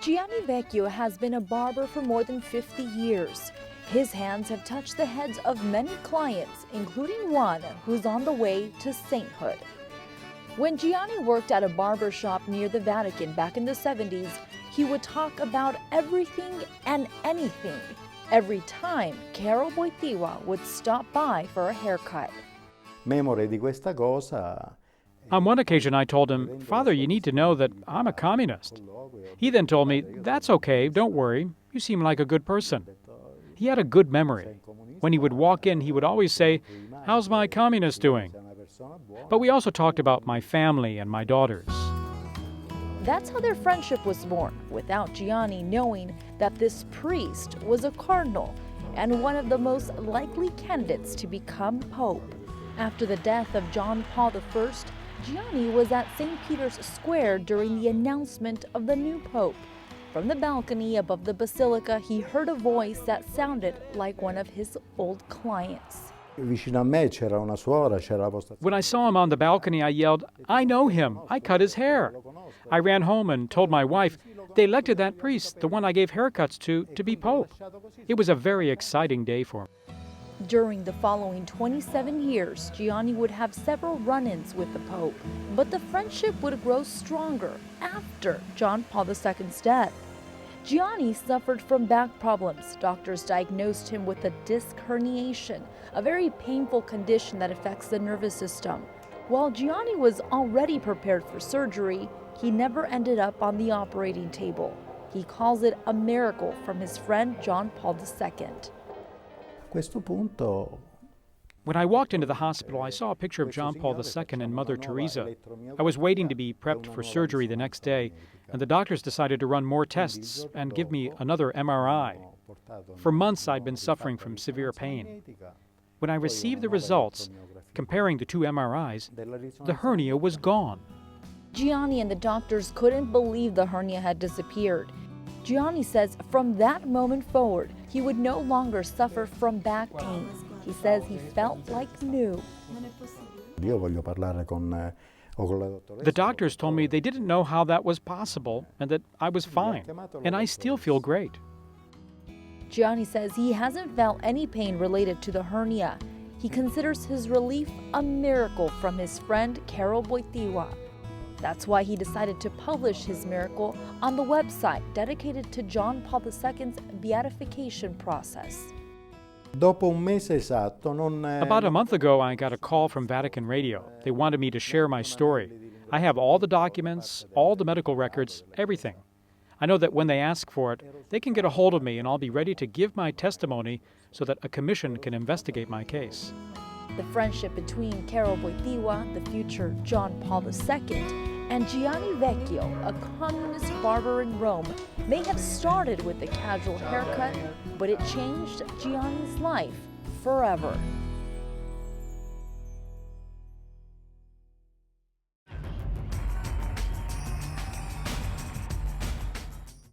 Gianni Vecchio has been a barber for more than 50 years. His hands have touched the heads of many clients, including one who's on the way to sainthood. When Gianni worked at a barber shop near the Vatican back in the 70s, he would talk about everything and anything every time Carol Boitiwa would stop by for a haircut. Memore di questa cosa. On one occasion, I told him, "Father, you need to know that I'm a communist." He then told me, "That's okay, don't worry. You seem like a good person." He had a good memory. When he would walk in, he would always say, "How's my communist doing?" But we also talked about my family and my daughters. That's how their friendship was born, without Gianni knowing that this priest was a cardinal and one of the most likely candidates to become pope. After the death of John Paul I, Gianni was at St. Peter's Square during the announcement of the new pope. From the balcony above the basilica, he heard a voice that sounded like one of his old clients. Vicino a me c'era una suora, c'era la postazione. When I saw him on the balcony, I yelled, "I know him. I cut his hair." I ran home and told my wife, "They elected that priest, the one I gave haircuts to be pope." It was a very exciting day for me. During the following 27 years, Gianni would have several run-ins with the Pope, but the friendship would grow stronger after John Paul II's death. Gianni suffered from back problems. Doctors diagnosed him with a disc herniation, a very painful condition that affects the nervous system. While Gianni was already prepared for surgery, he never ended up on the operating table. He calls it a miracle from his friend John Paul II. A questo punto. When I walked into the hospital, I saw a picture of John Paul II and Mother Teresa. I was waiting to be prepped for surgery the next day, and the doctors decided to run more tests and give me another MRI. For months, I'd been suffering from severe pain. When I received the results, comparing the two MRIs, the hernia was gone. Gianni and the doctors couldn't believe the hernia had disappeared. Gianni says from that moment forward, he would no longer suffer from back pains. He says he felt like new. Io voglio parlare con la dottoressa. The doctors told me they didn't know how that was possible and that I was fine, and I still feel great. Gianni says he hasn't felt any pain related to the hernia. He considers his relief a miracle from his friend Carol Boitiwa. That's why he decided to publish his miracle on the website dedicated to John Paul II's beatification process. Dopo un mese esatto, non. About a month ago, I got a call from Vatican Radio. They wanted me to share my story. I have all the documents, all the medical records, everything. I know that when they ask for it, they can get a hold of me and I'll be ready to give my testimony so that a commission can investigate my case. The friendship between Carol Boitiwa, the future John Paul II, and Gianni Vecchio, a communist barber in Rome, may have started with a casual haircut, but it changed Gianni's life forever.